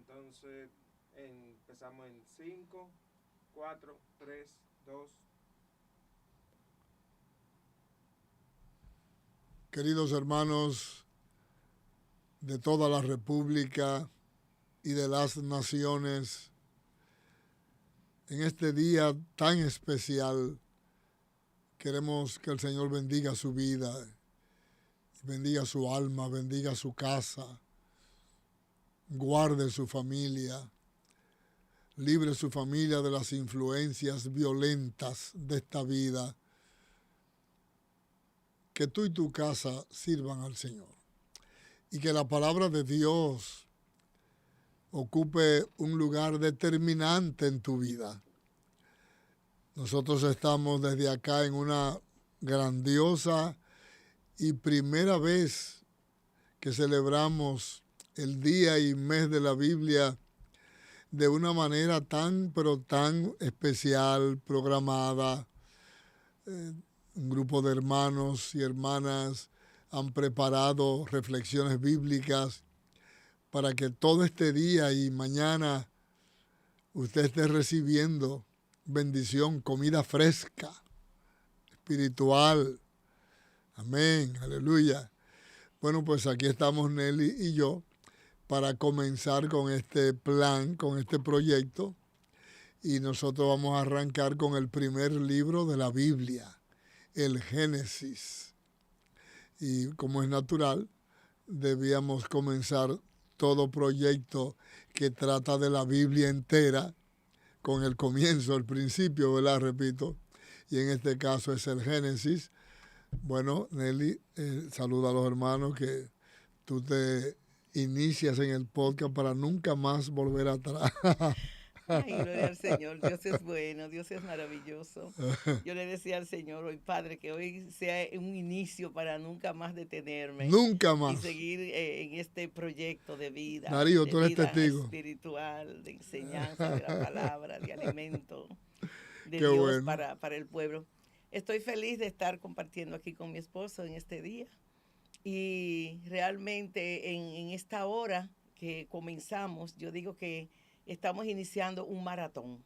Entonces empezamos en 5, 4, 3, 2. Queridos hermanos de toda la República y de las naciones, en este día tan especial queremos que el Señor bendiga su vida, bendiga su alma, bendiga su casa, guarde su familia, libre su familia de las influencias violentas de esta vida. Que tú y tu casa sirvan al Señor. Y que la palabra de Dios ocupe un lugar determinante en tu vida. Nosotros estamos desde acá en una grandiosa y primera vez que celebramos el día y mes de la Biblia de una manera tan, pero tan especial, programada. Un grupo de hermanos y hermanas han preparado reflexiones bíblicas para que todo este día y mañana usted esté recibiendo bendición, comida fresca, espiritual. Amén, aleluya. Bueno, pues aquí estamos Nelly y yo para comenzar con este plan, con este proyecto. Y nosotros vamos a arrancar con el primer libro de la Biblia, el Génesis. Y como es natural, debíamos comenzar todo proyecto que trata de la Biblia entera con el comienzo, el principio, ¿verdad? Repito. Y en este caso es el Génesis. Bueno, Nelly, saluda a los hermanos que tú te inicias en el podcast para nunca más volver atrás. Ay, gloria al Señor, Dios es bueno, Dios es maravilloso. Yo le decía al Señor hoy, Padre, que hoy sea un inicio para nunca más detenerme Nunca y más. seguir en este proyecto Darío, de tú eres vida testigo. espiritual, de enseñanza de la palabra, de alimento de Qué Dios bueno. para el pueblo. Estoy feliz de estar compartiendo aquí con mi esposo en este día y realmente en esta hora que comenzamos, yo digo que estamos iniciando un De maratón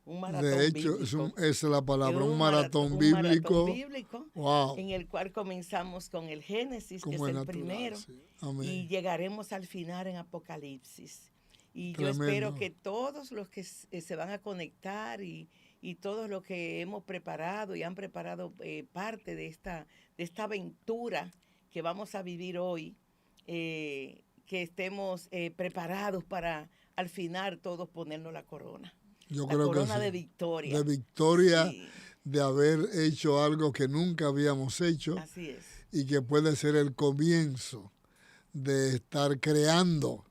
hecho, bíblico. esa es la Es palabra, un maratón un maratón bíblico. bíblico Wow, en el cual comenzamos con el Génesis, que como es es el natural, primero, sí. y Amén. llegaremos al final en Apocalipsis. Y yo espero Tremendo. que todos los que se van a conectar y todos los que hemos preparado y han preparado parte de esta aventura que vamos a vivir hoy, que estemos preparados para al final todos ponernos Yo la creo que corona sí. de De victoria. victoria, Sí, de haber hecho algo que nunca habíamos hecho así es. y que puede ser el comienzo de estar creando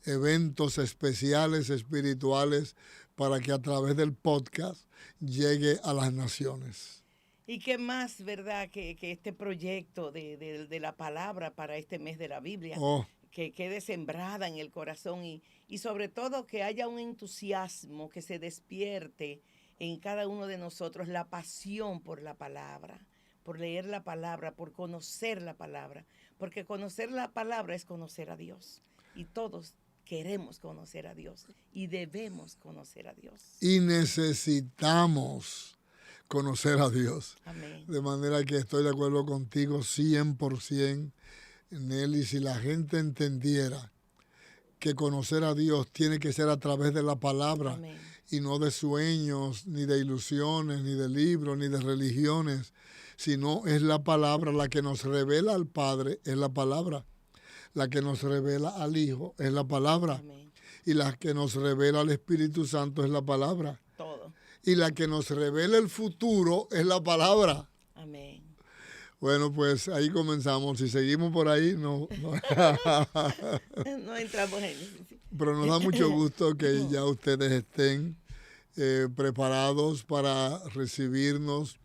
eventos especiales, espirituales, para que a través del podcast llegue a las naciones. ¿Y qué más, verdad, que este proyecto de la palabra para este mes de la Biblia, Oh, que quede sembrada en el corazón y sobre todo que haya un entusiasmo que se despierte en cada uno de nosotros, la pasión por la palabra, por leer la palabra, por conocer la palabra, porque conocer la palabra es conocer a Dios y todos queremos conocer a Dios y debemos conocer a Dios. y necesitamos conocer a Dios. Amén. De manera que estoy de acuerdo contigo 100%, Nelly. Si la gente entendiera que conocer a Dios tiene que ser a través de la palabra Amén. y no de sueños, ni de ilusiones, ni de libros, ni de religiones, sino es la palabra la que nos revela al Padre, es la palabra. La que nos revela al Hijo es la palabra. Amén. Y la que nos revela al Espíritu Santo es la palabra. Todo. Y la que nos revela el futuro es la palabra. Amén. Bueno, pues ahí comenzamos. Si seguimos por ahí, no. No entramos en eso. Pero nos da mucho gusto que ya ustedes estén preparados para recibirnos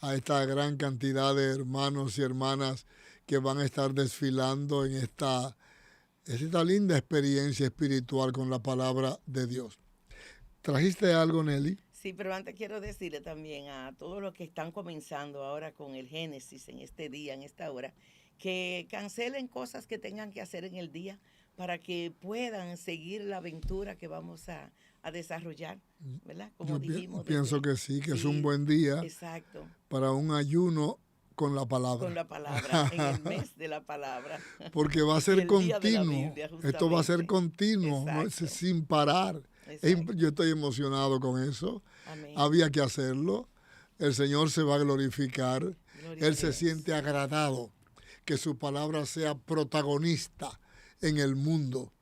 a esta gran cantidad de hermanos y hermanas que van a estar desfilando en esta linda experiencia espiritual con la palabra de Dios. ¿Trajiste algo, Nelly? Sí, pero antes quiero decirle también a todos los que están comenzando ahora con el Génesis en este día, en esta hora, que cancelen cosas que tengan que hacer en el día, para que puedan seguir la aventura que vamos a desarrollar, ¿verdad? Como Yo dijimos. pienso que sí, que es un sí, buen día exacto, para un ayuno con la palabra. con la palabra, en el mes de la palabra. Porque va a Y ser el día de la continuo. Biblia, Esto va a ser justamente. continuo, ¿no? Exacto, Sin parar. exacto. Yo estoy emocionado con eso. Amén. Había que hacerlo. El Señor se va a glorificar. Gloria a Él se Dios. siente agradado que su palabra sea protagonista en el mundo,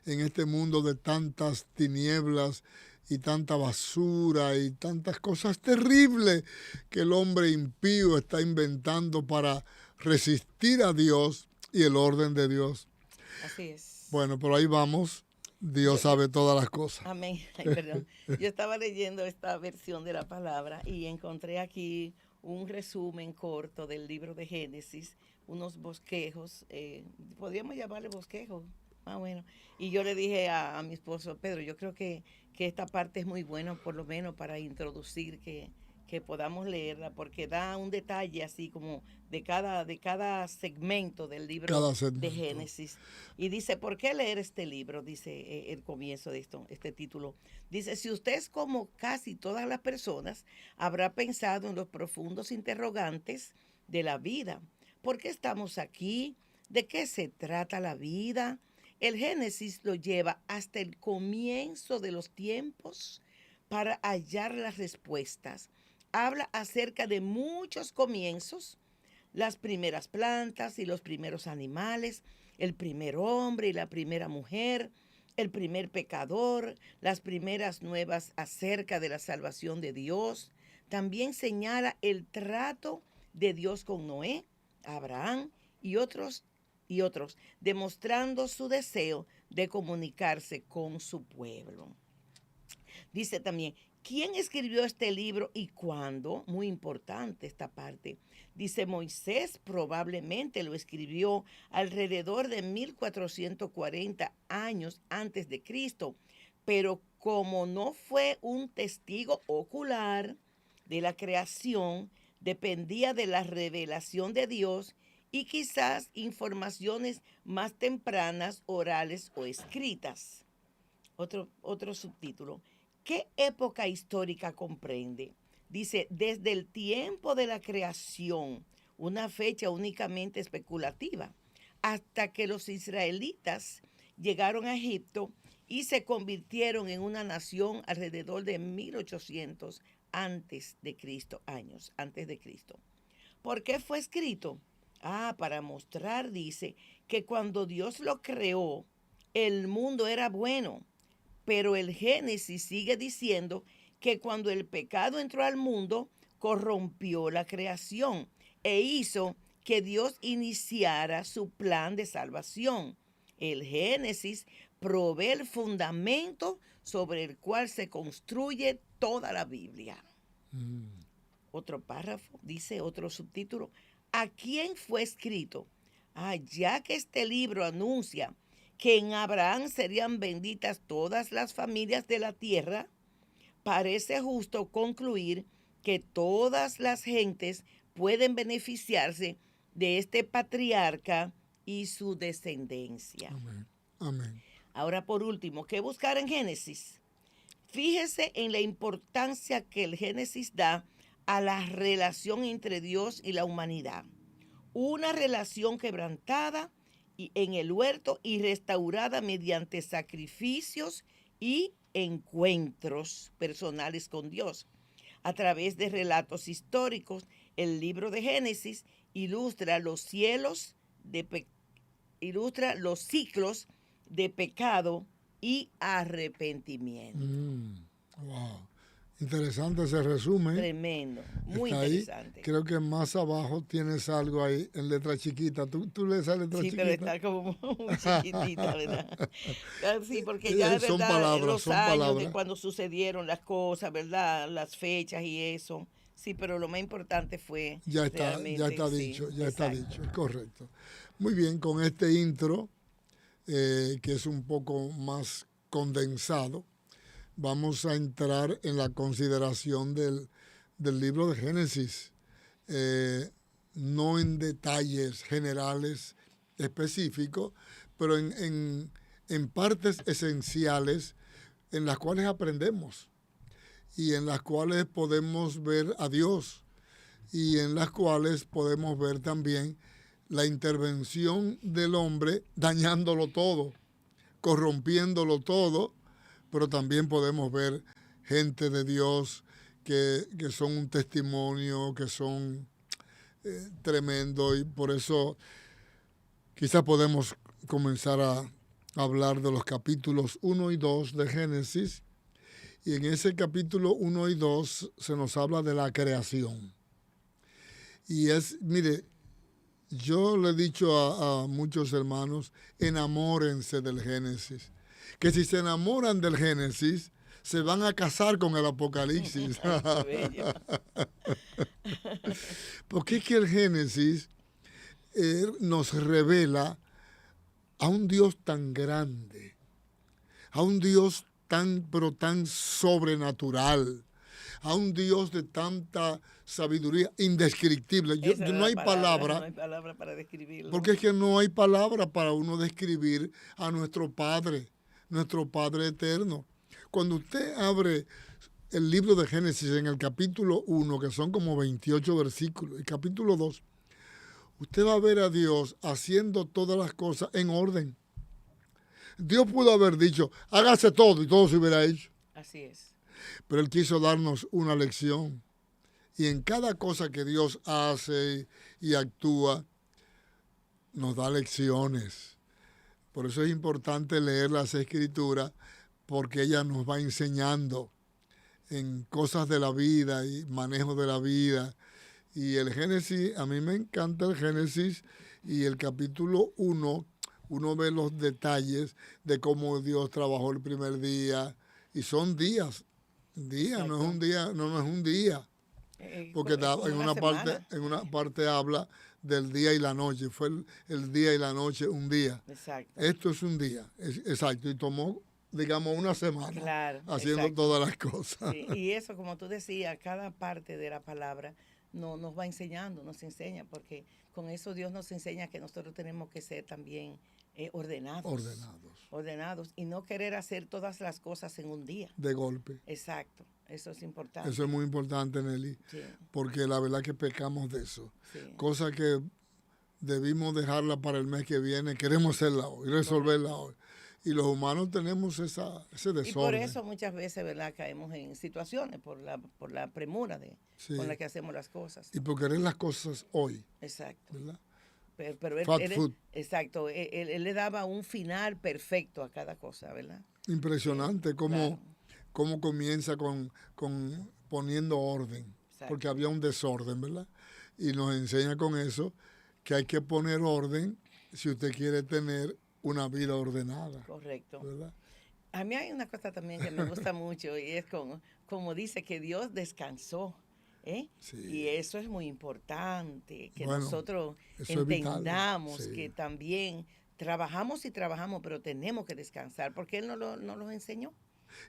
en este mundo de tantas tinieblas y tanta basura y tantas cosas terribles que el hombre impío está inventando para resistir a Dios y el orden de Dios. Así es. Bueno, por ahí vamos. Dios sabe todas las cosas. Amén. Ay, perdón. Yo estaba leyendo esta versión de la palabra y encontré aquí un resumen corto del libro de Génesis, unos bosquejos, podríamos llamarle bosquejos, más bueno. Y yo le dije a mi esposo, Pedro, yo creo que esta parte es muy buena, por lo menos para introducir, que podamos leerla, porque da un detalle así como de cada segmento del libro de Génesis. Y dice, ¿por qué leer este libro? Dice el comienzo de este título. Dice, si usted es como casi todas las personas, habrá pensado en los profundos interrogantes de la vida. ¿Por qué estamos aquí? ¿De qué se trata la vida? El Génesis lo lleva hasta el comienzo de los tiempos para hallar las respuestas. Habla acerca de muchos comienzos, las primeras plantas y los primeros animales, el primer hombre y la primera mujer, el primer pecador, las primeras nuevas acerca de la salvación de Dios. También señala el trato de Dios con Noé, Abraham y otros, demostrando su deseo de comunicarse con su pueblo. Dice también, ¿quién escribió este libro y cuándo? Muy importante esta parte. Dice, Moisés probablemente lo escribió alrededor de 1440 años antes de Cristo, pero como no fue un testigo ocular de la creación, dependía de la revelación de Dios y quizás informaciones más tempranas, orales o escritas. Otro subtítulo. ¿Qué época histórica comprende? Dice, desde el tiempo de la creación, una fecha únicamente especulativa, hasta que los israelitas llegaron a Egipto y se convirtieron en una nación alrededor de 1800 años antes de Cristo. ¿Por qué fue escrito? Para mostrar, dice, que cuando Dios lo creó, el mundo era bueno. Pero el Génesis sigue diciendo que cuando el pecado entró al mundo, corrompió la creación e hizo que Dios iniciara su plan de salvación. El Génesis provee el fundamento sobre el cual se construye toda la Biblia. Otro párrafo, dice otro subtítulo, ¿a quién fue escrito? Ya que este libro anuncia que en Abraham serían benditas todas las familias de la tierra, parece justo concluir que todas las gentes pueden beneficiarse de este patriarca y su descendencia. Amén. Amén. Ahora, por último, ¿qué buscar en Génesis? Fíjese en la importancia que el Génesis da a la relación entre Dios y la humanidad. Una relación quebrantada en el huerto y restaurada mediante sacrificios y encuentros personales con Dios. A través de relatos históricos, el libro de Génesis ilustra los ciclos de pecado y arrepentimiento. Wow. Interesante ese resumen. Tremendo, muy está interesante. Ahí. Creo que más abajo tienes algo ahí en letra chiquita. ¿Tú lees esa letra chiquita? Sí, pero está como muy chiquitita, ¿verdad? Sí, porque ya es son verdad, palabras, los son años palabras. de cuando sucedieron las cosas, ¿verdad? Las fechas y eso. Sí, pero lo más importante fue ya está dicho, está dicho, es correcto. Muy bien, con este intro, que es un poco más condensado, vamos a entrar en la consideración del libro de Génesis, no en detalles generales específicos, pero en en partes esenciales en las cuales aprendemos y en las cuales podemos ver a Dios y en las cuales podemos ver también la intervención del hombre dañándolo todo, corrompiéndolo todo, pero también podemos ver gente de Dios que son un testimonio, que son tremendo, y por eso quizás podemos comenzar a hablar de los capítulos 1 y 2 de Génesis, y en ese capítulo 1 y 2 se nos habla de la creación. Y mire, yo le he dicho a muchos hermanos, enamórense del Génesis, que si se enamoran del Génesis, se van a casar con el Apocalipsis. Porque es que el Génesis nos revela a un Dios tan grande, a un Dios pero tan sobrenatural, a un Dios de tanta sabiduría indescriptible. No hay palabra para describirlo. Porque es que no hay palabra para uno describir a nuestro Padre eterno. Cuando usted abre el libro de Génesis en el capítulo 1, que son como 28 versículos, y capítulo 2, usted va a ver a Dios haciendo todas las cosas en orden. Dios pudo haber dicho, hágase todo, y todo se hubiera hecho. Así es. Pero Él quiso darnos una lección. Y en cada cosa que Dios hace y actúa, nos da lecciones. Por eso es importante leer las Escrituras, porque ella nos va enseñando en cosas de la vida y manejo de la vida. Y el Génesis, a mí me encanta el Génesis, y el capítulo 1, uno ve los detalles de cómo Dios trabajó el primer día, y son días, no es un día, no es un día, porque en una parte habla del día y la noche, fue el día y la noche un día. Exacto. Esto es un día, exacto, y tomó, digamos, una semana haciendo todas las cosas. Sí, y eso, como tú decías, cada parte de la palabra nos va enseñando, nos enseña, porque con eso Dios nos enseña que nosotros tenemos que ser también ordenados y no querer hacer todas las cosas en un día. De golpe. Exacto, eso es importante. Eso es muy importante, Nelly, sí. Porque la verdad que pecamos de eso. Sí. Cosa que debimos dejarla para el mes que viene, queremos hacerla hoy, resolverla hoy. Y los humanos tenemos ese desorden. Y por eso muchas veces, ¿verdad?, caemos en situaciones por la premura con la que hacemos las cosas. Y por querer las cosas hoy. Exacto. ¿Verdad? Pero exacto, él le daba un final perfecto a cada cosa, ¿verdad? Impresionante cómo comienza con poniendo orden. Exacto. Porque había un desorden, ¿verdad? Y nos enseña con eso que hay que poner orden si usted quiere tener una vida ordenada. Correcto. ¿Verdad? A mí hay una cosa también que me gusta mucho, y es como dice que Dios descansó. Sí. Y eso es muy importante, que nosotros entendamos que también trabajamos, pero tenemos que descansar, porque Él no los enseñó.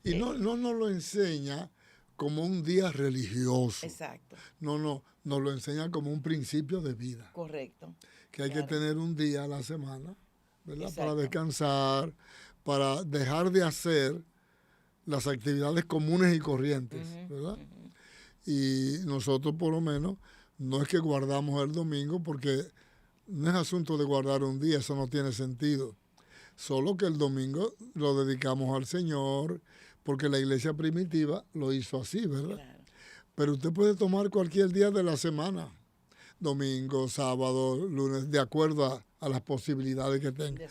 Y no nos lo enseña como un día religioso. Exacto. No, nos lo enseña como un principio de vida. Correcto. Que hay que tener un día a la semana, ¿verdad? Para descansar, para dejar de hacer las actividades comunes y corrientes, ¿verdad? Y nosotros, por lo menos, no es que guardamos el domingo, porque no es asunto de guardar un día, eso no tiene sentido. Solo que el domingo lo dedicamos al Señor, porque la iglesia primitiva lo hizo así, ¿verdad? Claro. Pero usted puede tomar cualquier día de la semana, domingo, sábado, lunes, de acuerdo a las posibilidades que tenga.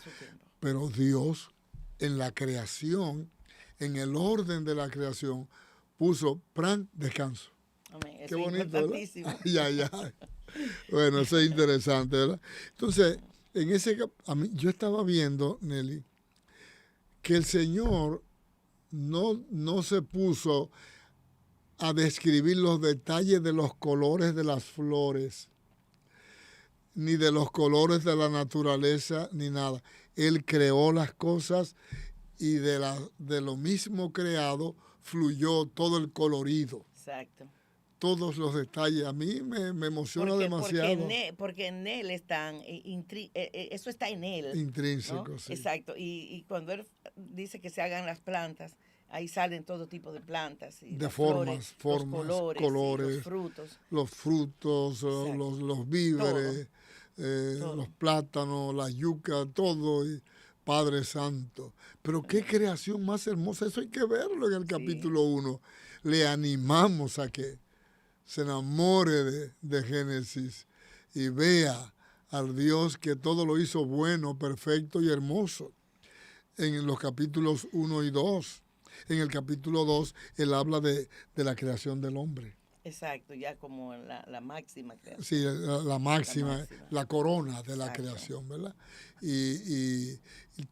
Pero Dios, en la creación, en el orden de la creación, puso descanso. Amén. Qué bonito, ¿verdad? Ya. Bueno, eso es interesante, ¿verdad? Entonces, yo estaba viendo, Nelly, que el Señor no se puso a describir los detalles de los colores de las flores, ni de los colores de la naturaleza, ni nada. Él creó las cosas, y de lo mismo creado fluyó todo el colorido. Exacto. todos los detalles. A mí me emociona demasiado. Porque en él están, eso está en él. Intrínseco, ¿no? sí. Exacto. Y cuando él dice que se hagan las plantas, ahí salen todo tipo de plantas. Y de formas, los colores, los frutos. los víveres, todo. los plátanos, la yuca, todo. Padre Santo. Pero qué creación más hermosa. Eso hay que verlo en el capítulo 1. Le animamos a que se enamore de Génesis y vea al Dios que todo lo hizo bueno, perfecto y hermoso. En los capítulos 1 y 2. En el capítulo 2, él habla de la creación del hombre. Exacto, ya como la máxima creación. Sí, la máxima, la corona de la creación, ¿verdad? Y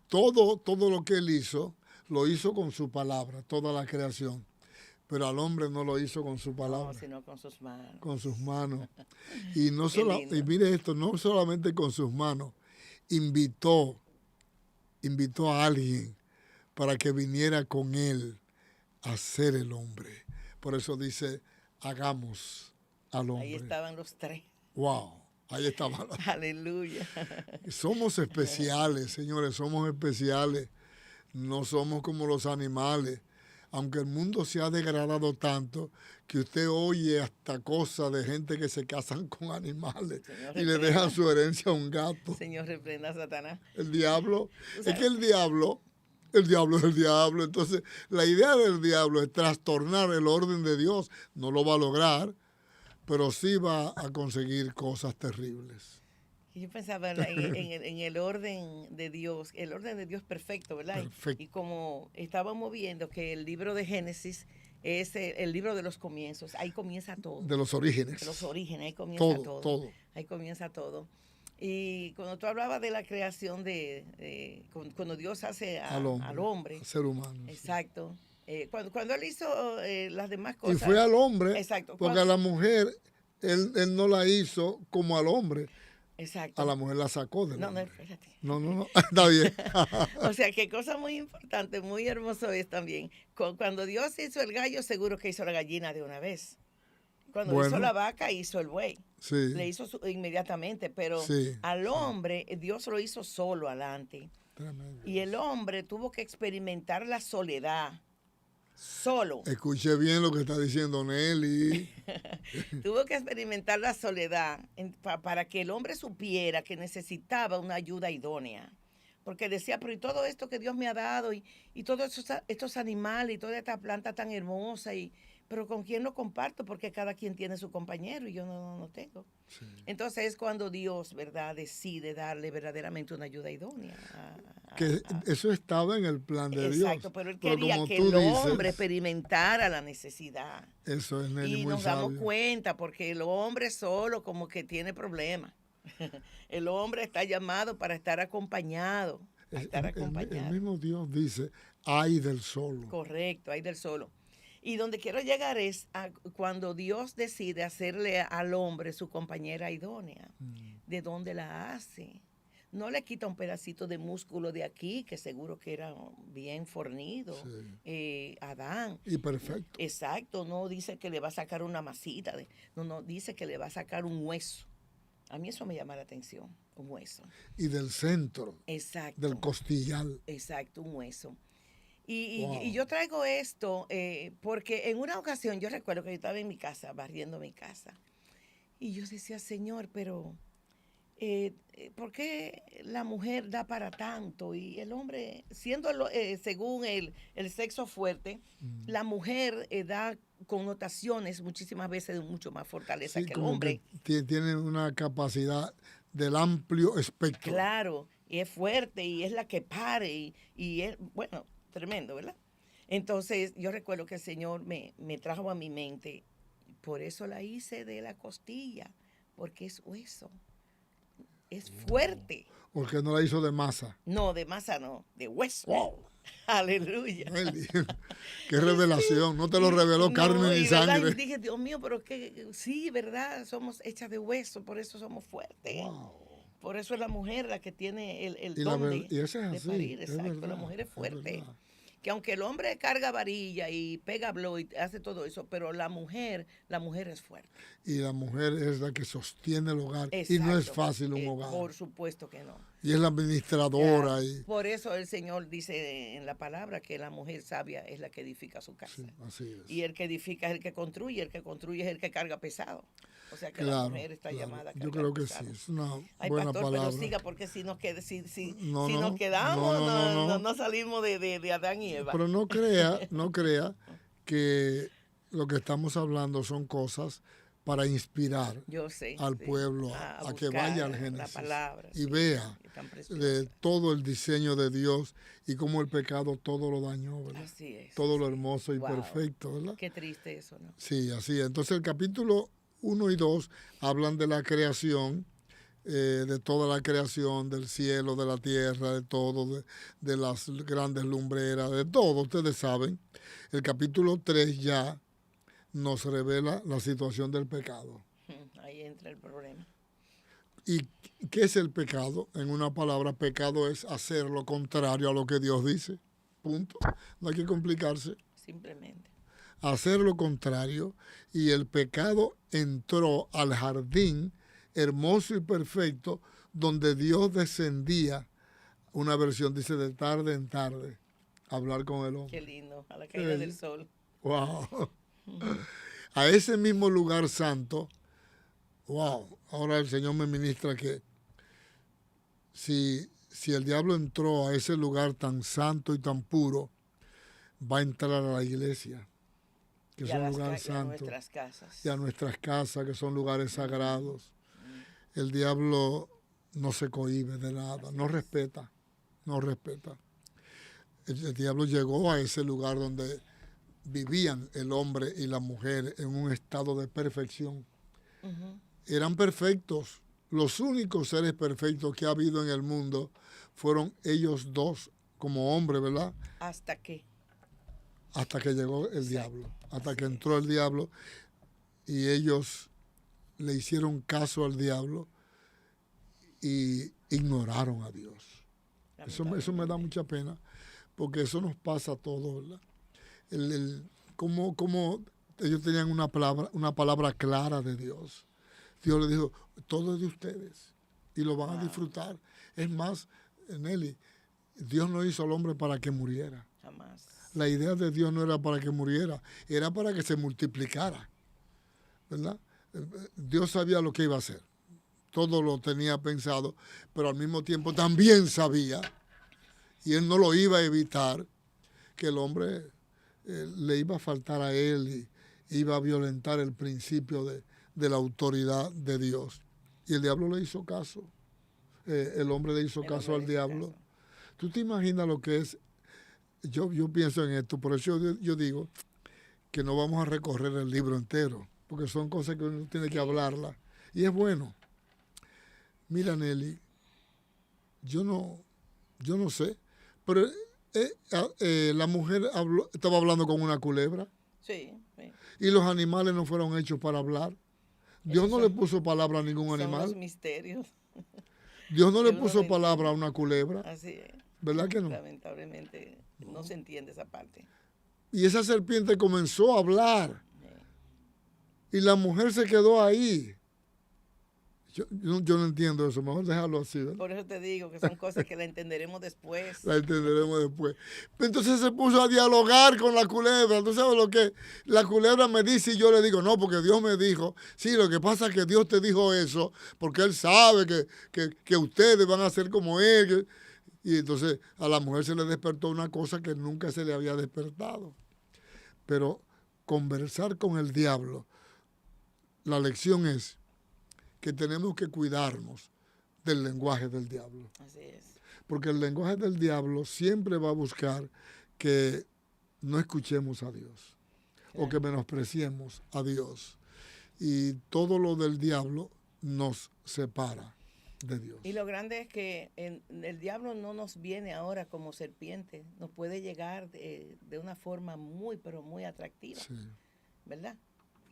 todo lo que él hizo, lo hizo con su palabra, toda la creación. Pero al hombre no lo hizo con su palabra. No, sino con sus manos. Con sus manos. Y mire esto, no solamente con sus manos, invitó a alguien para que viniera con él a ser el hombre. Por eso dice, hagamos al hombre. Ahí estaban los 3. Wow, ahí estaban. Aleluya. Somos especiales, señores, somos especiales. No somos como los animales. Aunque el mundo se ha degradado tanto que usted oye hasta cosas de gente que se casan con animales y le dejan su herencia a un gato. Señor, reprenda a Satanás. El diablo. Es que el diablo es el diablo. Entonces, la idea del diablo es trastornar el orden de Dios. No lo va a lograr, pero sí va a conseguir cosas terribles. Yo pensaba en el orden de Dios, el orden de Dios perfecto, ¿verdad? Perfecto. Y como estábamos viendo que el libro de Génesis es el libro de los comienzos, ahí comienza todo. De los orígenes. De los orígenes, ahí comienza todo. Ahí comienza todo. Y cuando tú hablabas de la creación cuando Dios hace al hombre. Al ser humano. Exacto. Sí. Cuando él hizo las demás cosas. Y fue al hombre. Exacto. Porque a la mujer, él no la hizo como al hombre. Exacto. A la mujer la sacó de No, espérate. No, está bien. O sea, que cosa muy importante, muy hermoso es también. Cuando Dios hizo el gallo, seguro que hizo la gallina de una vez. Cuando hizo la vaca, hizo el buey. Sí. Le hizo inmediatamente, pero al hombre, Dios lo hizo solo adelante. Tremendo. Y el hombre tuvo que experimentar la soledad. Solo. Escuche bien lo que está diciendo Nelly. Tuvo que experimentar la soledad para que el hombre supiera que necesitaba una ayuda idónea. Porque decía, pero y todo esto que Dios me ha dado, y todos estos animales, y toda esta planta tan hermosa, pero ¿con quién lo comparto? Porque cada quien tiene su compañero y yo no tengo. Sí. Entonces es cuando Dios, ¿verdad?, decide darle verdaderamente una ayuda idónea. Eso estaba en el plan de Dios. Exacto, pero él quería que el hombre experimentara la necesidad. Eso es, Nelly, y muy nos sabio. damos cuenta porque el hombre solo como que tiene problemas. El hombre está llamado para estar acompañado. El mismo Dios dice, ay del solo. Correcto, ay del solo. Y donde quiero llegar es a cuando Dios decide hacerle al hombre su compañera idónea. ¿De dónde la hace? No le quita un pedacito de músculo de aquí, que seguro que era bien fornido. Sí. Adán. Y perfecto. Exacto, no dice que le va a sacar una masita. No, dice que le va a sacar un hueso. A mí eso me llama la atención, un hueso. Y del centro. Exacto. Del costillal. Exacto, un hueso. Y yo traigo esto porque en una ocasión yo recuerdo que yo estaba en mi casa, barriendo mi casa, y yo decía, Señor, pero ¿por qué la mujer da para tanto? Y el hombre, siendo según el sexo fuerte, la mujer da connotaciones muchísimas veces de mucho más fortaleza que el hombre. Que tiene una capacidad del amplio espectro. Claro, y es fuerte, y es la que pare, y es, bueno, tremendo, ¿verdad? Entonces, yo recuerdo que el Señor me trajo a mi mente, por eso la hice de la costilla, porque es hueso, es fuerte. ¿Por qué no la hizo de masa? No, de masa no, de hueso. ¡Wow! Aleluya. Qué revelación, no te lo reveló carne ni sangre. Y dije, Dios mío, pero que sí, ¿verdad? Somos hechas de hueso, por eso somos fuertes. Wow. Por eso es la mujer la que tiene el don de y eso es así, parir. Exacto, verdad, la mujer es fuerte. que aunque el hombre carga varilla y pega blow y hace todo eso, pero la mujer es fuerte. Y la mujer es la que sostiene el hogar. Y no es Exacto. fácil un hogar. Por supuesto que no. Y es la administradora. Ya, por eso el Señor dice en la palabra que la mujer sabia es la que edifica su casa. Sí, así es. Y el que edifica es el que construye es el que carga pesado. O sea que Claro, la mujer está llamada a cargar yo creo que pesado. sí, es una Ay, buena pastor, palabra. pero siga, porque si nos No, nos quedamos, no. no salimos de Adán y Eva. Pero no crea que lo que estamos hablando son cosas para inspirar Yo sé, al sí, pueblo a que buscar vaya al la Génesis palabra, y sí, vea tan preciosa. de todo el diseño de Dios y cómo el pecado todo lo dañó, ¿verdad? Así es. Todo lo sí. hermoso y Wow. perfecto, ¿verdad? Qué triste eso, ¿no? Sí, así es. Entonces el capítulo 1 y 2 hablan de la creación, de toda la creación, del cielo, de la tierra, de todo, de las grandes lumbreras, de todo, ustedes saben. El capítulo 3 ya nos revela la situación del pecado. Ahí entra el problema. ¿Y qué es el pecado? En una palabra, pecado es hacer lo contrario a lo que Dios dice. Punto. No hay que complicarse. Simplemente. Hacer lo contrario, y el pecado entró al jardín hermoso y perfecto donde Dios descendía, una versión dice de tarde en tarde, a hablar con el hombre. Qué lindo, a la caída del sol. Wow. A ese mismo lugar santo, wow, ahora el Señor me ministra que si el diablo entró a ese lugar tan santo y tan puro, va a entrar a la iglesia, que es un lugar santo, y a nuestras casas, que son lugares sagrados. El diablo no se cohíbe de nada, no respeta. El diablo llegó a ese lugar donde vivían el hombre y la mujer en un estado de perfección. Eran perfectos. Los únicos seres perfectos que ha habido en el mundo fueron ellos dos como hombres, ¿verdad? ¿Hasta qué? Hasta que llegó el diablo, hasta que entró el diablo y ellos le hicieron caso al diablo y ignoraron a Dios. Eso me da mucha pena, porque eso nos pasa a todos, ¿verdad? Cómo ellos tenían una palabra clara de Dios. Dios les dijo, todo es de ustedes y lo van a disfrutar. Es más, Nelly, Dios no hizo al hombre para que muriera. Jamás. La idea de Dios no era para que muriera, era para que se multiplicara, ¿verdad? Dios sabía lo que iba a hacer. Todo lo tenía pensado, pero al mismo tiempo también sabía, y él no lo iba a evitar, que el hombre le iba a faltar a él y iba a violentar el principio de la autoridad de Dios. Y el diablo le hizo caso. El hombre le hizo caso al diablo. ¿Tú te imaginas lo que es? Yo pienso en esto, por eso yo digo que no vamos a recorrer el libro entero, porque son cosas que uno tiene que hablarlas. Y es bueno. Mira, Nelly, yo no sé, pero la mujer estaba hablando con una culebra. Sí, sí. Y los animales no fueron hechos para hablar. Dios no le puso palabra a ningún animal. Son los misterios. Dios no le puso palabra a una culebra. Así es. ¿Verdad que no? Lamentablemente no se entiende esa parte. Y esa serpiente comenzó a hablar. Y la mujer se quedó ahí. Yo no entiendo eso, mejor dejarlo así, ¿verdad? Por eso te digo que son cosas que la entenderemos después. La entenderemos después. Entonces se puso a dialogar con la culebra. ¿Tú sabes lo que? La culebra me dice y yo le digo, no, porque Dios me dijo. Sí, lo que pasa es que Dios te dijo eso porque Él sabe que ustedes van a ser como Él. Y entonces a la mujer se le despertó una cosa que nunca se le había despertado. Pero conversar con el diablo, la lección es que tenemos que cuidarnos del lenguaje del diablo. Así es. Porque el lenguaje del diablo siempre va a buscar que no escuchemos a Dios, claro, o que menospreciemos a Dios. Y todo lo del diablo nos separa de Dios. Y lo grande es que el diablo no nos viene ahora como serpiente, nos puede llegar de una forma muy, pero muy atractiva, Sí. ¿verdad?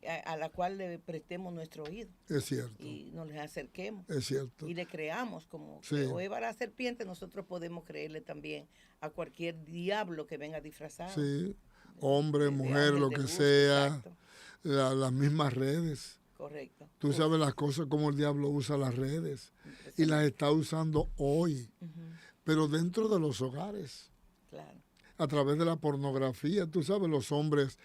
a la cual le prestemos nuestro oído Es cierto, y nos le acerquemos es cierto. y le creamos, como Sí. creó Eva la serpiente, nosotros podemos creerle también a cualquier diablo que venga disfrazado. Sí, hombre, de mujer, ángel lo de que luz, sea, exacto, las mismas redes. correcto. Tú sabes las cosas como el diablo usa las redes y las está usando hoy, pero dentro de los hogares, Claro. a través de la pornografía. Tú sabes, los hombres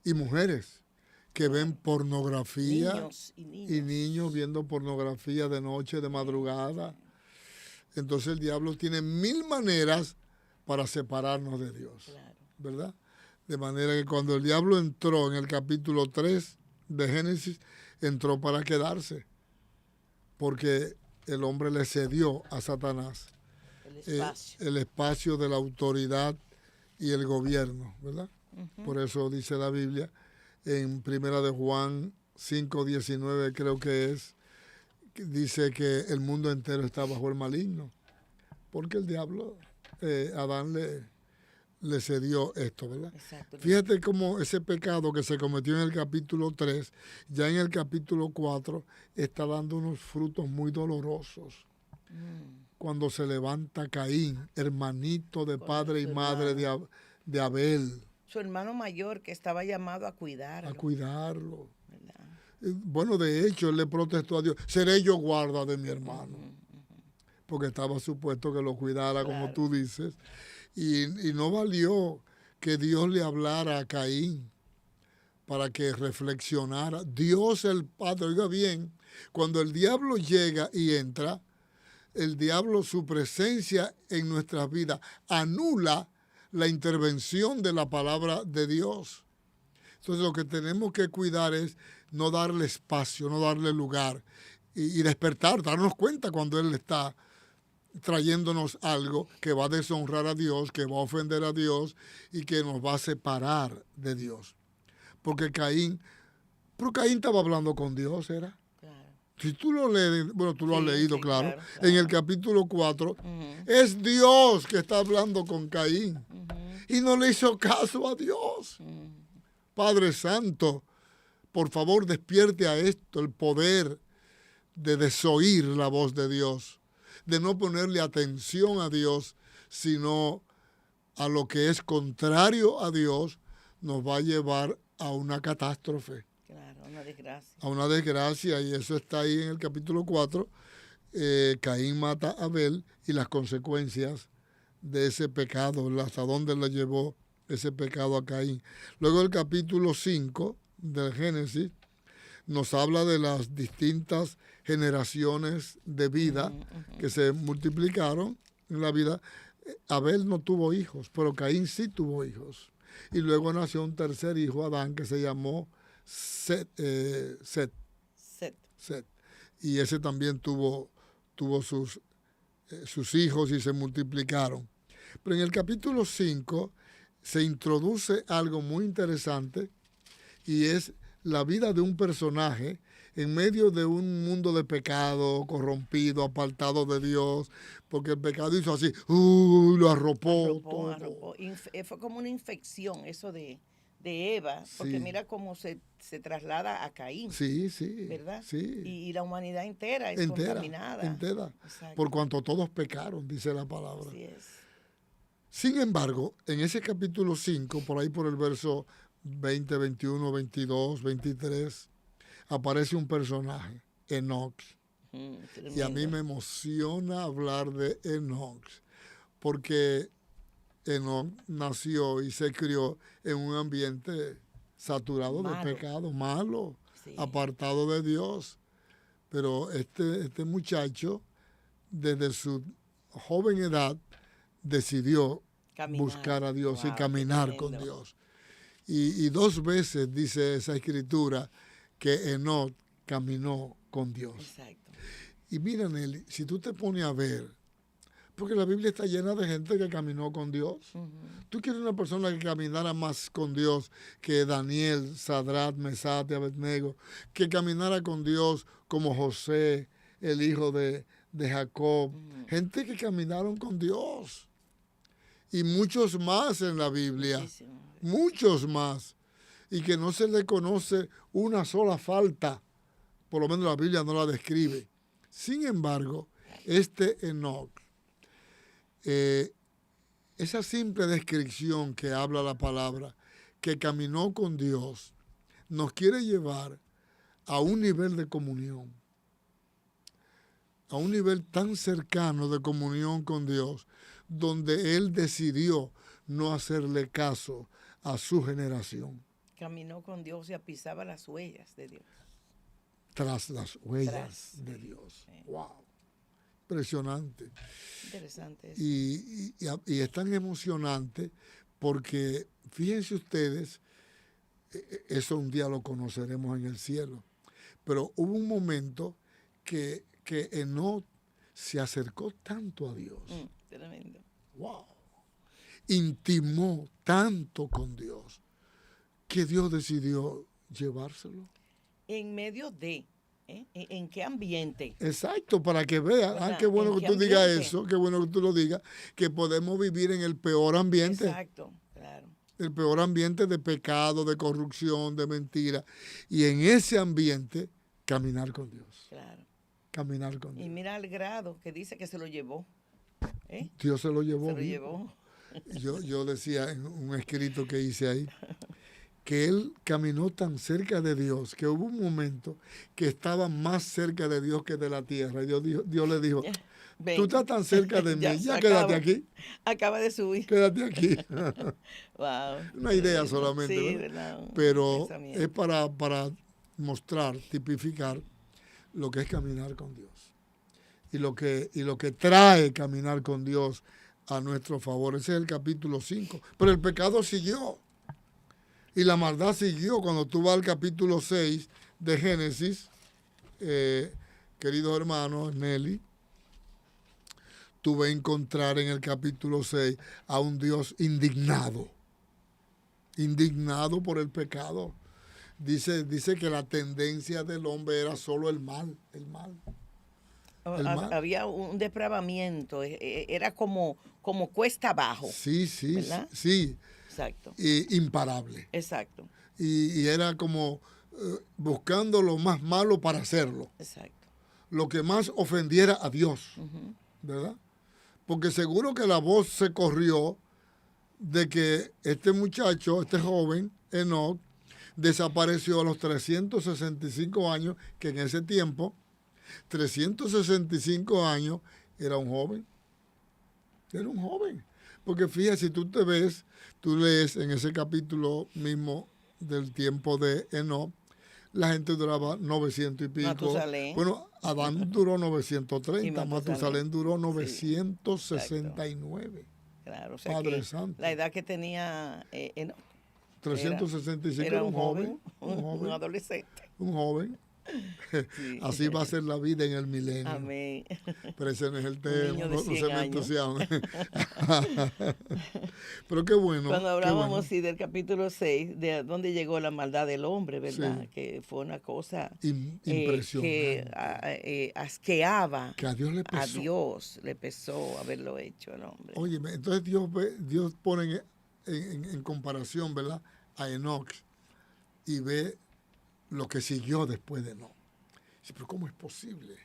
y mujeres que ven pornografía Niños y niñas. y niños viendo pornografía de noche, de madrugada. Entonces el diablo tiene 1000 maneras para separarnos de Dios, Claro. ¿verdad? De manera que cuando el diablo entró en el capítulo 3 de Génesis, entró para quedarse, porque el hombre le cedió a Satanás el espacio de la autoridad y el gobierno, ¿verdad? Por eso dice la Biblia en Primera de Juan 5:19, creo que es, que dice que el mundo entero está bajo el maligno, porque el diablo, Adán le cedió esto, ¿verdad? Exacto. Fíjate cómo ese pecado que se cometió en el capítulo 3, ya en el capítulo 4, está dando unos frutos muy dolorosos. Cuando se levanta Caín, hermanito de padre y madre de Abel, Su hermano mayor que estaba llamado a cuidarlo. a cuidarlo. ¿verdad? Bueno, de hecho, él le protestó a Dios, seré yo guarda de mi hermano, porque estaba supuesto que lo cuidara, como Claro. tú dices, y no valió que Dios le hablara a Caín para que reflexionara. Dios el Padre, oiga bien, cuando el diablo llega y entra, el diablo, su presencia en nuestras vidas, anula la intervención de la palabra de Dios. Entonces lo que tenemos que cuidar es no darle espacio, no darle lugar y despertar, darnos cuenta cuando Él está trayéndonos algo que va a deshonrar a Dios, que va a ofender a Dios y que nos va a separar de Dios. Porque Caín estaba hablando con Dios, ¿era? Claro. Si tú lo lees, bueno, tú lo has Sí, leído, sí, claro, claro. en el capítulo 4, Ujú. es Dios que está hablando con Caín Ujú. y no le hizo caso a Dios. Ujú. Padre Santo, por favor despierte a esto el poder de desoír la voz de Dios, de no ponerle atención a Dios, sino a lo que es contrario a Dios, nos va a llevar a una catástrofe, Claro, una desgracia. a una desgracia, y eso está ahí en el capítulo 4. Caín mata a Abel y las consecuencias de ese pecado, hasta dónde le llevó ese pecado a Caín. Luego el capítulo 5 del Génesis nos habla de las distintas generaciones de vida que se multiplicaron en la vida. Abel no tuvo hijos, pero Caín sí tuvo hijos. Y luego nació un tercer hijo, Adán, que se llamó Set. Y ese también tuvo sus hijos y se multiplicaron. Pero en el capítulo 5 se introduce algo muy interesante y es la vida de un personaje en medio de un mundo de pecado, corrompido, apartado de Dios, porque el pecado hizo así, lo arropó todo. Arropó. Fue como una infección eso de Eva, porque Sí. mira cómo se traslada a Caín, Sí, sí, ¿verdad? sí. Y la humanidad entera es Entera, contaminada. entera. Exacto. Por cuanto todos pecaron, dice la palabra. Así es. Sin embargo, en ese capítulo 5, por ahí por el verso 20, 21, 22, 23, aparece un personaje, Enoch. Y a mí Tremendo. me emociona hablar de Enoch, porque Enoch nació y se crió en un ambiente saturado de Malo. pecado, malo, Sí. apartado de Dios. Pero este muchacho, desde su joven edad, decidió Caminar. buscar a Dios y Wow, qué caminar con tremendo. Dios. Y 2 veces dice esa escritura que Enoch caminó con Dios. Exacto. Y mira, Nelly, si tú te pones a ver, porque la Biblia está llena de gente que caminó con Dios. Ujú. Tú quieres una persona que caminara más con Dios que Daniel, Sadrat, Mesach y Abednego, que caminara con Dios como José, el hijo de Jacob. Gente que caminaron con Dios. Y muchos más en la Biblia. Muchísimo. Muchos más. y que no se le conoce una sola falta, por lo menos la Biblia no la describe. Sin embargo, Enoc, esa simple descripción que habla la palabra, que caminó con Dios, nos quiere llevar a un nivel de comunión, a un nivel tan cercano de comunión con Dios, donde él decidió no hacerle caso a su generación. Caminó con Dios y pisaba las huellas de Dios. Tras las huellas de Dios. ¡Wow! Impresionante. Interesante eso. Y es tan emocionante porque, fíjense ustedes, eso un día lo conoceremos en el cielo, pero hubo un momento que Enoc se acercó tanto a Dios. Tremendo. ¡Wow! Intimó tanto con Dios que Dios decidió llevárselo. En medio de, ¿en qué ambiente? Exacto, para que vean. Qué bueno que tú digas eso, qué bueno que tú lo digas, que podemos vivir en el peor ambiente. Exacto, claro. El peor ambiente de pecado, de corrupción, de mentira. Y en ese ambiente, caminar con Dios. Claro. Caminar con Dios. Y mira el grado que dice que se lo llevó. Dios se lo llevó. Se lo llevó. Yo decía en un escrito que hice ahí, que él caminó tan cerca de Dios que hubo un momento que estaba más cerca de Dios que de la tierra. Y Dios le dijo, tú estás tan cerca de mí, ya quédate aquí. Acaba de subir. Quédate aquí. Wow. Una idea solamente, sí, ¿verdad? Pero es para mostrar, tipificar lo que es caminar con Dios. Y lo que trae caminar con Dios a nuestro favor. Ese es el capítulo 5. Pero el pecado siguió. Y la siguió. Cuando tú vas al capítulo 6 de Génesis, queridos hermanos, Nelly, tú vas a encontrar en el capítulo 6 a un Dios indignado. Indignado por el pecado. Dice que la tendencia del hombre era solo el mal. Había un depravamiento, era como cuesta abajo. Sí, ¿verdad? sí. Exacto. Y imparable. Exacto. Y era como buscando lo más malo para hacerlo. Exacto. Lo que más ofendiera a Dios, ¿verdad? Porque seguro que la voz se corrió de que este muchacho, este joven, Enoc, desapareció a los 365 años, que en ese tiempo, 365 años, era un joven. Era un joven. Porque fíjate, si tú tú lees en ese capítulo mismo del tiempo de Enoc, la gente duraba 900 y pico. Matusalén. Bueno, Adán duró 930, Matusalén duró 969. Sí. Claro, o sea Padre que Santo. la edad que tenía Enoc 365 era un joven. Un adolescente. Un joven. Sí. Así va a ser la vida en el milenio. Amén. Pero ese no es el tema, no se me años. entusiasme. Pero qué bueno. Cuando hablábamos del capítulo 6, de dónde llegó la maldad del hombre, ¿verdad? Sí. Que fue una cosa impresionante. Que asqueaba. Que a Dios le pesó. A Dios le pesó haberlo hecho al hombre. Oye, entonces Dios pone en comparación, ¿verdad?, a Enoc y ve lo que siguió después de Enoc. Pero ¿cómo es posible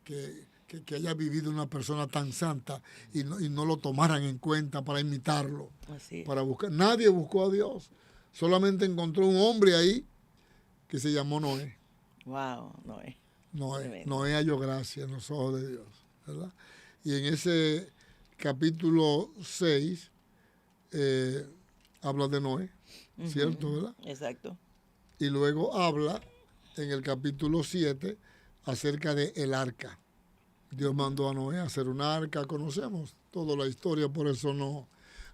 que haya vivido una persona tan santa y no lo tomaran en cuenta para imitarlo? Así es. Para buscar. Nadie buscó a Dios. Solamente encontró un hombre ahí que se llamó Noé. Wow, Noé. Noé halló gracia en los ojos de Dios, ¿verdad? Y en ese capítulo 6 habla de Noé, ¿cierto, verdad? Exacto. Y luego habla en el capítulo 7 acerca de el arca. Dios mandó a Noé a hacer un arca. Conocemos toda la historia, por eso no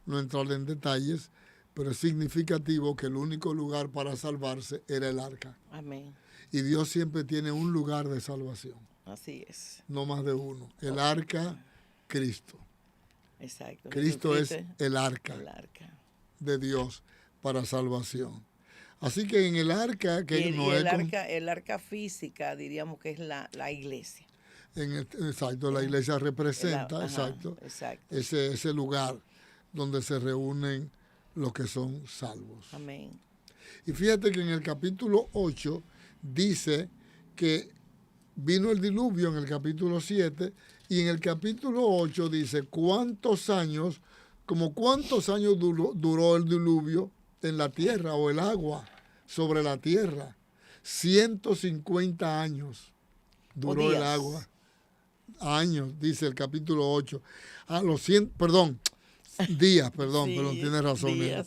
entrar en detalles, pero es significativo que el único lugar para salvarse era el arca. Amén. Y Dios siempre tiene un lugar de salvación. Así es. No más de uno. El arca, Cristo. Exacto. Cristo es el arca de Dios para salvación. Así que en el arca que el arca física diríamos que es la iglesia. Exacto, la iglesia representa exacto. Ese lugar donde se reúnen los que son salvos. Amén. Y fíjate que en el capítulo 8 dice que vino el diluvio en el capítulo 7 y en el capítulo 8 dice cuántos años duró el diluvio en la tierra o el agua sobre la tierra. 150 años duró el agua. Años, dice el capítulo 8. A los 100, días, Sí, tienes razón. días.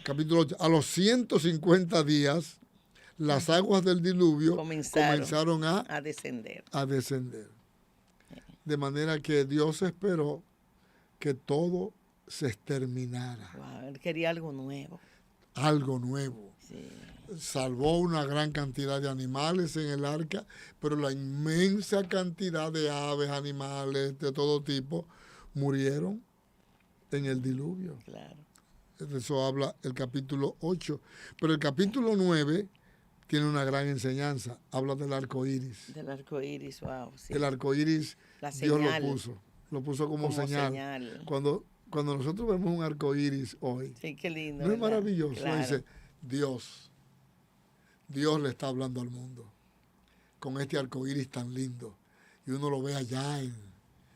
Capítulo 8. A los 150 días, las aguas del diluvio comenzaron a descender. De manera que Dios esperó que todo se exterminara. Wow, él quería algo nuevo. Algo nuevo. Sí. Salvó una gran cantidad de animales en el arca, pero la inmensa cantidad de aves, animales de todo tipo, murieron en el diluvio. Claro. De eso habla el capítulo 8. Pero el capítulo 9 tiene una gran enseñanza. Habla del arco iris. Del arco iris, wow. Sí. El arco iris, Dios lo puso como señal. Cuando nosotros vemos un arco iris hoy, Sí, qué lindo. ¿no es maravilloso? Claro. Dice, Dios le está hablando al mundo con este arco iris tan lindo. Y uno lo ve allá en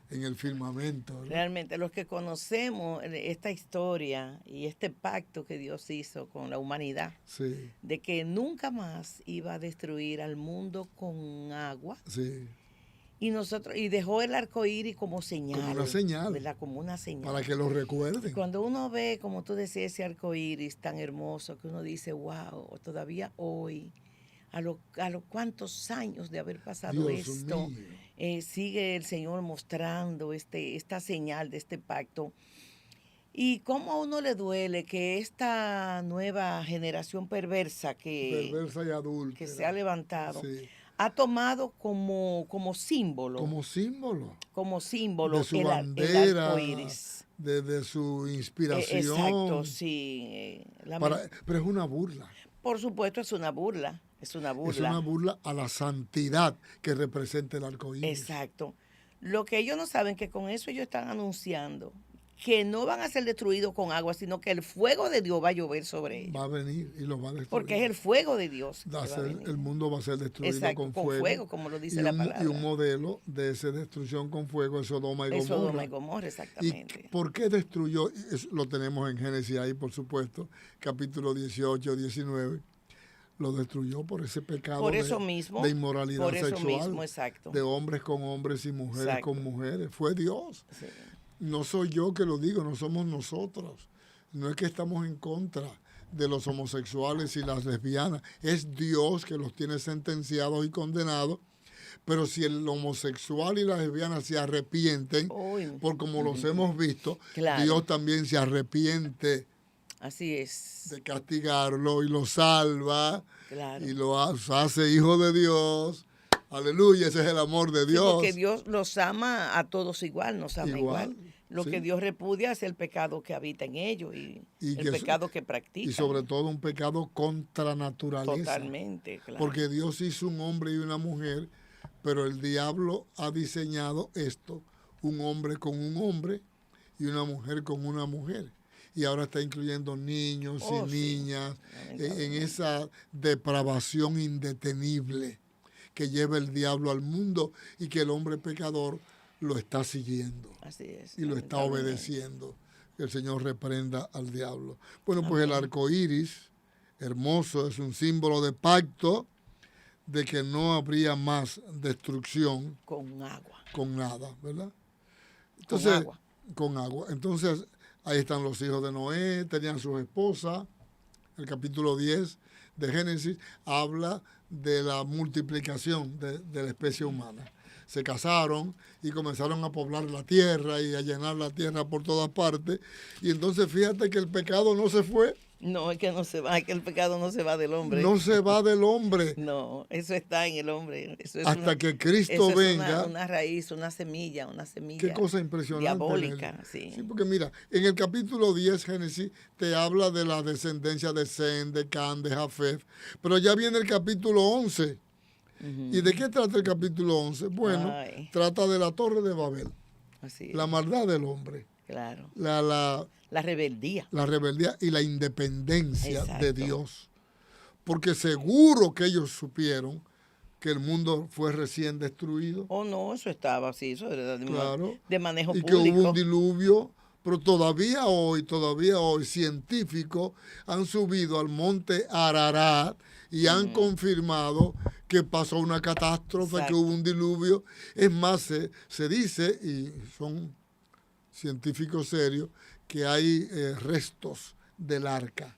el firmamento, ¿verdad? Realmente, los que conocemos esta historia y este pacto que Dios hizo con la humanidad, Sí, de que nunca más iba a destruir al mundo con agua, sí. y dejó el arco iris como señal. Como una señal. ¿Verdad? Como una señal. Para que lo recuerden. Cuando uno ve, como tú decías, ese arco iris tan hermoso, que uno dice, wow, todavía hoy, a los cuantos años de haber pasado Dios esto, mío. sigue el Señor mostrando esta señal de este pacto. Y cómo a uno le duele que esta nueva generación perversa Perversa y adulta. que se ha levantado, Sí. ha tomado como símbolo. Como símbolo. De su el bandera, arco iris. de su inspiración. Exacto, sí. Pero es una burla. Por supuesto, es una burla. Es una burla. Es una burla a la santidad que representa el arco iris. Exacto. Lo que ellos no saben que con eso ellos están anunciando que no van a ser destruidos con agua, sino que el fuego de Dios va a llover sobre ellos. Va a venir y los va a destruir. Porque es el fuego de Dios. El mundo va a ser destruido. Exacto, con fuego, como lo dice la palabra. Y un modelo de esa destrucción con fuego es Sodoma y Gomorra. Sodoma y Gomorra, exactamente. ¿Y por qué destruyó? Lo tenemos en Génesis ahí, por supuesto, capítulo 18, 19. Lo destruyó por ese pecado de inmoralidad sexual, exacto. de hombres con hombres y mujeres con mujeres. Fue Dios. Sí. No soy yo que lo digo, no somos nosotros. No es que estamos en contra de los homosexuales y las lesbianas. Es Dios que los tiene sentenciados y condenados. Pero si el homosexual y la lesbiana se arrepienten, por como los hemos visto, claro, Dios también se arrepiente. Así es. De castigarlo y lo salva. Claro. Y lo hace hijo de Dios. Aleluya, ese es el amor de Dios. Sí, porque Dios los ama a todos igual, nos ama igual. Lo que Dios repudia es el pecado que habita en ellos y el pecado que practican. Y sobre todo un pecado contra naturaleza. Totalmente, claro. Porque Dios hizo un hombre y una mujer, pero el diablo ha diseñado esto, un hombre con un hombre y una mujer con una mujer. Y ahora está incluyendo niños y niñas en esa depravación indetenible que lleva el diablo al mundo y que el hombre pecador lo está siguiendo. Así es. Y lo está obedeciendo. Que el Señor reprenda al diablo. Bueno, pues el arco iris, hermoso, es un símbolo de pacto de que no habría más destrucción. Con agua. Con nada, ¿verdad? Entonces, con agua. Entonces, ahí están los hijos de Noé, tenían sus esposas. El capítulo 10 de Génesis habla de la multiplicación de la especie humana. Se casaron y comenzaron a poblar la tierra y a llenar la tierra por todas partes. Y entonces fíjate que el pecado no se fue. No, es que no se va, es que el pecado no se va del hombre. No se va del hombre. No, eso está en el hombre. Eso es hasta que Cristo venga. Una raíz, una semilla. Qué cosa impresionante. Diabólica, sí. Sí, porque mira, en el capítulo 10, Génesis, te habla de la descendencia de Sem, de Can, de Jafet. Pero ya viene el capítulo 11. ¿Y de qué trata el capítulo 11? Bueno, trata de la Torre de Babel. Así es. La maldad del hombre. Claro. La rebeldía. La rebeldía y la independencia de Dios porque seguro que ellos supieron que el mundo fue recién destruido. Oh, no, eso estaba así, eso era Claro. de manejo Y público. que hubo un diluvio, pero todavía hoy, científicos han subido al monte Ararat y han confirmado que pasó una catástrofe, Exacto. que hubo un diluvio. Es más, se dice, y son científicos serios, que hay restos del arca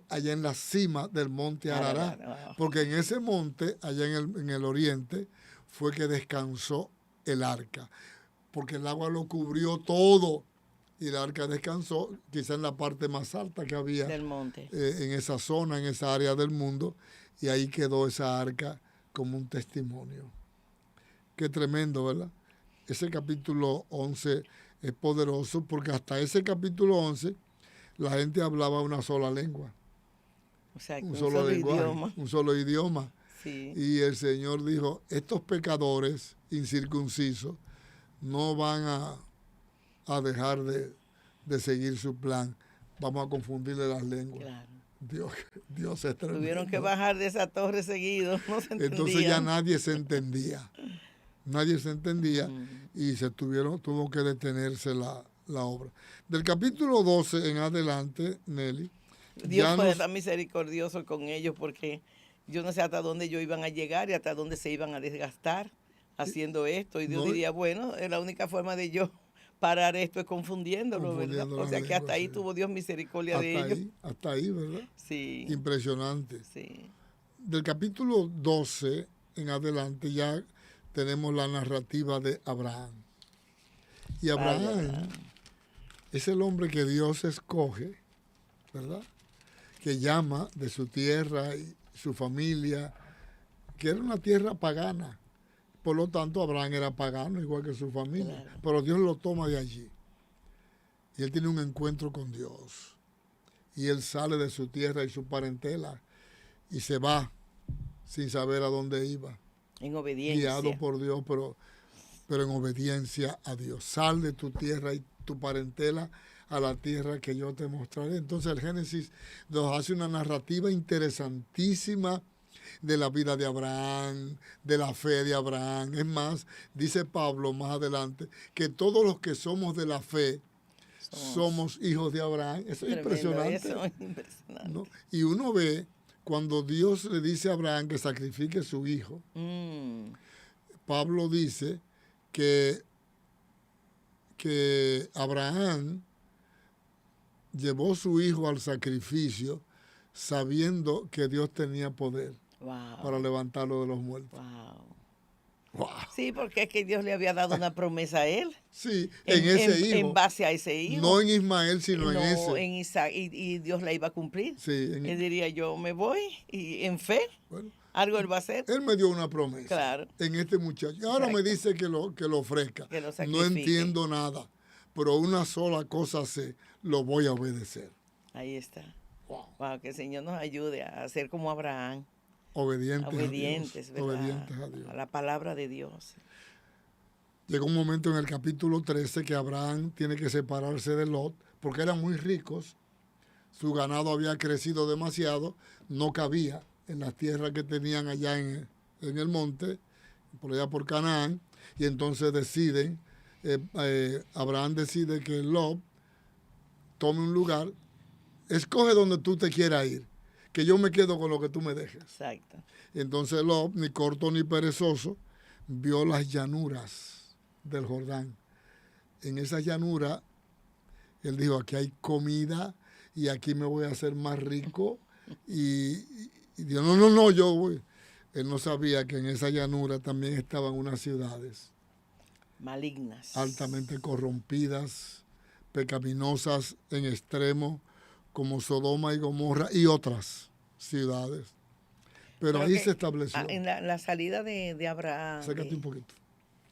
allá en la cima del monte Ararat, porque en ese monte, allá en el oriente, fue que descansó el arca, porque el agua lo cubrió todo y el arca descansó quizá en la parte más alta que había del monte. En esa zona, en esa área del mundo, y ahí quedó esa arca como un testimonio. Qué tremendo, ¿verdad? Ese capítulo 11 es poderoso porque hasta ese capítulo 11 la gente hablaba una sola lengua. O sea, Un solo lenguaje, idioma. un solo idioma. Sí. Y el Señor dijo, estos pecadores incircuncisos no van a dejar de seguir su plan. Vamos a confundirle las lenguas. Claro. Dios es tremendo. Tuvieron que bajar de esa torre seguido, no se entendía. Entonces ya nadie se entendía. Nadie se entendía y tuvo que detenerse la obra. Del capítulo 12 en adelante, Nelly. Dios fue tan misericordioso con ellos porque yo no sé hasta dónde ellos iban a llegar y hasta dónde se iban a desgastar haciendo esto. Y Dios diría, bueno, la única forma de yo parar esto es confundiéndolo, ¿verdad? O sea que hasta ahí tuvo Dios misericordia de ellos. Hasta ahí, ¿verdad? Sí. Impresionante. Sí. Del capítulo 12 en adelante ya tenemos la narrativa de Abraham. Y Abraham es el hombre que Dios escoge, ¿verdad? Que llama de su tierra y su familia, que era una tierra pagana. Por lo tanto, Abraham era pagano, igual que su familia. Claro. Pero Dios lo toma de allí. Y él tiene un encuentro con Dios. Y él sale de su tierra y su parentela y se va sin saber a dónde iba. En obediencia. Guiado por Dios, pero en obediencia a Dios. Sal de tu tierra y tu parentela a la tierra que yo te mostraré. Entonces el Génesis nos hace una narrativa interesantísima de la vida de Abraham, de la fe de Abraham. Es más, dice Pablo más adelante, que todos los que somos de la fe somos hijos de Abraham. Eso es impresionante. Eso es impresionante. ¿No? Y uno ve cuando Dios le dice a Abraham que sacrifique su hijo. Pablo dice que Abraham llevó su hijo al sacrificio sabiendo que Dios tenía poder para levantarlo de los muertos. Wow. Sí, porque es que Dios le había dado una promesa a él. Sí, en ese hijo. En base a ese hijo. No en Ismael, sino en ese. No, en Isaac. Y Dios la iba a cumplir. Sí. Él diría, yo me voy y en fe, algo él va a hacer. Él me dio una promesa. Claro. En este muchacho. Y ahora me dice que lo ofrezca. Que lo sacrifique. No entiendo nada, pero una sola cosa sé, lo voy a obedecer. Ahí está. Wow, que el Señor nos ayude a ser como Abraham. Obedientes ¿verdad? Obedientes a Dios. A la palabra de Dios. Llegó un momento en el capítulo 13 que Abraham tiene que separarse de Lot porque eran muy ricos. Su ganado había crecido demasiado, no cabía en las tierras que tenían allá en el monte, por allá por Canaán, y entonces Abraham decide que Lot tome un lugar, escoge donde tú te quieras ir, que yo me quedo con lo que tú me dejes. Exacto. Entonces Lot, ni corto ni perezoso, vio las llanuras del Jordán. En esa llanura, él dijo, aquí hay comida y aquí me voy a hacer más rico. Y dijo, no, yo voy. Él no sabía que en esa llanura también estaban unas ciudades malignas, altamente corrompidas, pecaminosas en extremo, como Sodoma y Gomorra y otras ciudades. Pero ahí se estableció. En la salida de Abraham. Acércate un poquito.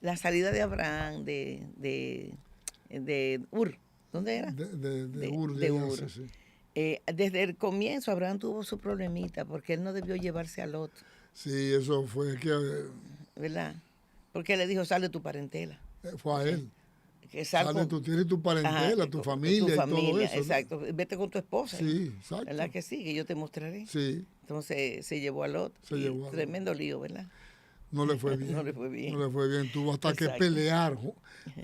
La salida de Abraham de Ur. ¿Dónde era? De Ur. Sí. Desde el comienzo Abraham tuvo su problemita porque él no debió llevarse a Lot. Sí, eso fue que... ¿Verdad? Porque él le dijo, sale tu parentela. Fue a él. estar Sale, con tú tienes tu parentela, tu familia y todo eso, ¿no? exacto. Vete con tu esposa. Sí, exacto. ¿Verdad que sí? Que yo te mostraré. Sí, Entonces se llevó a Lot. Se llevó a Lot. Tremendo lío, ¿verdad? no le fue bien. No le fue bien. No le fue bien. Tuvo hasta que Exacto. pelear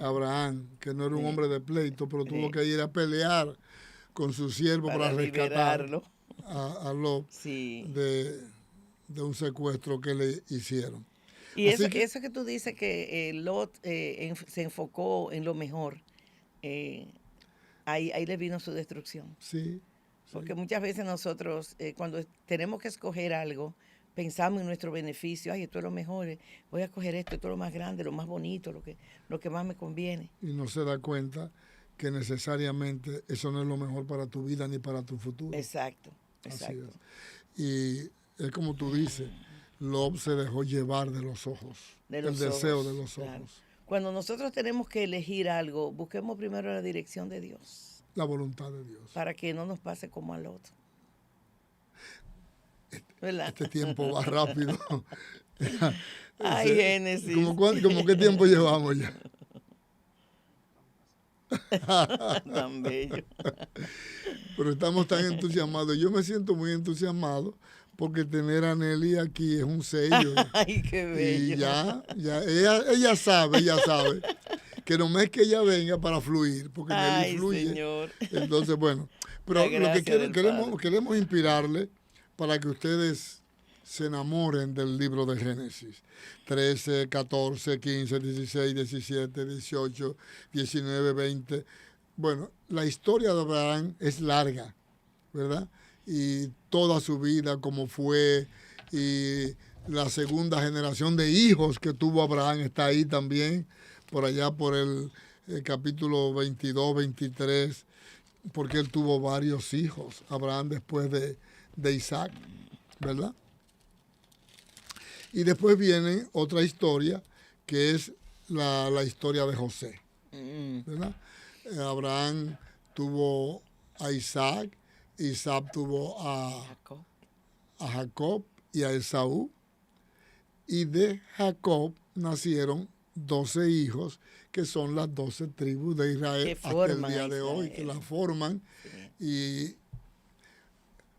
Abraham, que no era un Sí. hombre de pleito, pero tuvo Sí. que ir a pelear con su siervo para rescatar liberarlo. a Lot Sí. de un secuestro que le hicieron. Y Así eso que tú dices que Lot se enfocó en lo mejor, ahí le vino su destrucción. Sí, Porque muchas veces nosotros, cuando tenemos que escoger algo, pensamos en nuestro beneficio. Ay, esto es lo mejor, voy a escoger esto es lo más grande, lo más bonito, lo que más me conviene. y no se da cuenta que necesariamente eso no es lo mejor para tu vida ni para tu futuro. Exacto, Así exacto. es. Y es como tú dices, Lot se dejó llevar de los ojos, De del los deseo ojos, de los claro. ojos, Cuando nosotros tenemos que elegir algo, busquemos primero la dirección de Dios, la voluntad de Dios. para que no nos pase como al otro. ¿Verdad? Este tiempo va rápido. Ay, Génesis. ¿Cómo qué tiempo llevamos ya? Tan bello. Pero estamos tan entusiasmados. Yo me siento muy entusiasmado porque tener a Nelly aquí es un sello. Ay, qué bello. Y ya, ella sabe que no es que ella venga para fluir, porque Nelly Ay, fluye. Señor. Entonces, bueno, pero La lo que gracia del Padre. queremos inspirarle para que ustedes se enamoren del libro de Génesis. 13, 14, 15, 16, 17, 18, 19, 20. Bueno, la historia de Abraham es larga, ¿verdad? Y toda su vida, como fue, y la segunda generación de hijos que tuvo Abraham está ahí también, por allá por el capítulo 22, 23, porque él tuvo varios hijos, Abraham después de Isaac, ¿verdad? Y después viene otra historia, que es la historia de José, ¿verdad? Abraham tuvo a Isaac, Isaac tuvo a Jacob y a Esaú, y de Jacob nacieron 12 hijos, que son las 12 tribus de Israel hasta el día de hoy, que la forman. Sí. Y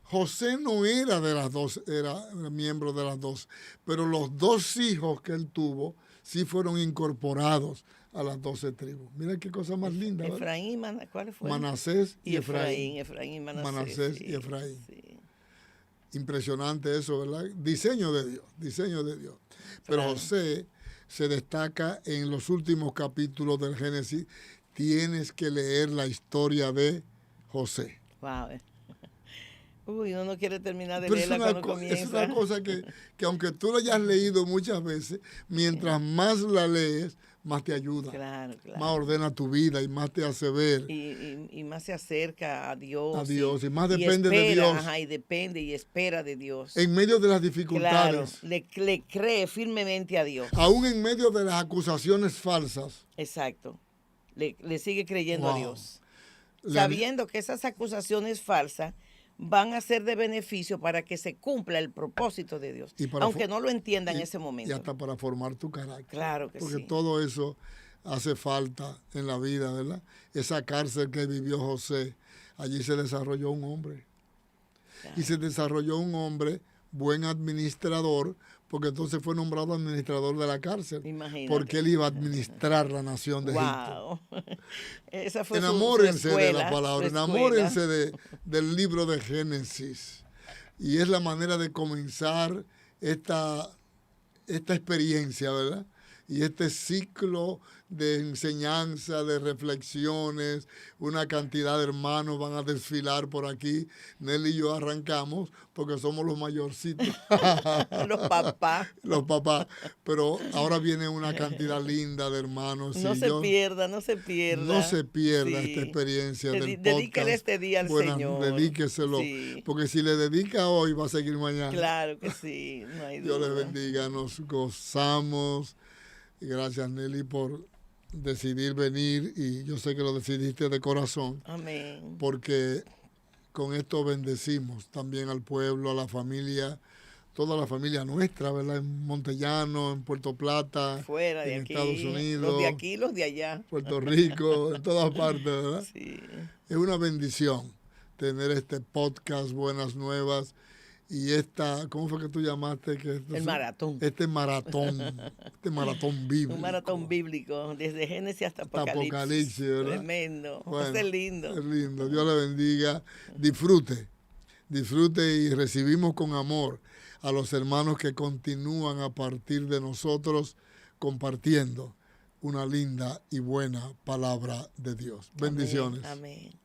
José no era de las dos, era miembro de las dos, pero los dos hijos que él tuvo sí fueron incorporados a las 12 tribus. Mira qué cosa más linda, ¿verdad? Efraín, ¿cuál fue? Manasés y Efraín. Efraín y Manasés sí, y Efraín. Sí. Impresionante eso, ¿verdad? Diseño de Dios, diseño de Dios. Pero claro, José se destaca en los últimos capítulos del Génesis. Tienes que leer la historia de José. Wow. Uy, uno no quiere terminar de leerla cuando comienza. Es una cosa que aunque tú la hayas leído muchas veces, mientras más la lees, más te ayuda. Claro. Más ordena tu vida y más te hace ver. Y más se acerca a Dios. A Dios. Y más depende espera, de Dios. Ajá, y depende y espera de Dios. En medio de las dificultades. Claro, le cree firmemente a Dios. Aún en medio de las acusaciones falsas. Exacto. Le sigue creyendo a Dios. Sabiendo que esas acusaciones falsas van a ser de beneficio para que se cumpla el propósito de Dios, aunque no lo entienda en ese momento. Y hasta para formar tu carácter. Claro que porque sí. Porque todo eso hace falta en la vida, ¿verdad? Esa cárcel que vivió José, allí se desarrolló un hombre. Claro. Y se desarrolló un hombre buen administrador, porque entonces fue nombrado administrador de la cárcel. Imagínate. Porque él iba a administrar la nación de Egipto. Esa fue enamórense su escuela, de la palabra, enamórense del libro de Génesis. Y es la manera de comenzar esta experiencia, ¿verdad? Y este ciclo de enseñanza, de reflexiones, una cantidad de hermanos van a desfilar por aquí. Nelly y yo arrancamos porque somos los mayorcitos. Los papás. Los papás. Pero ahora viene una cantidad linda de hermanos. No se pierda. No se pierda esta experiencia del podcast. Dedíquele este día al Señor. Dedíqueselo. Sí. Porque si le dedica hoy, va a seguir mañana. Claro que sí, no hay duda. Dios le bendiga. Nos gozamos. Y gracias, Nelly, por decidir venir, y yo sé que lo decidiste de corazón. Amén. Porque con esto bendecimos también al pueblo, a la familia toda la familia nuestra, ¿verdad? En Montellano, en Puerto Plata, Fuera de en aquí, Estados Unidos, los de aquí, los de allá. Puerto Rico, en todas partes, ¿verdad? Sí. Es una bendición tener este podcast Buenas Nuevas y esta, ¿cómo fue que tú llamaste? El maratón. Este maratón bíblico. Un maratón bíblico, desde Génesis hasta Apocalipsis. ¿Verdad? Tremendo. Bueno, Es lindo. Es lindo. Dios le bendiga. Disfrute y recibimos con amor a los hermanos que continúan a partir de nosotros compartiendo una linda y buena palabra de Dios. Bendiciones. Amén. Amén.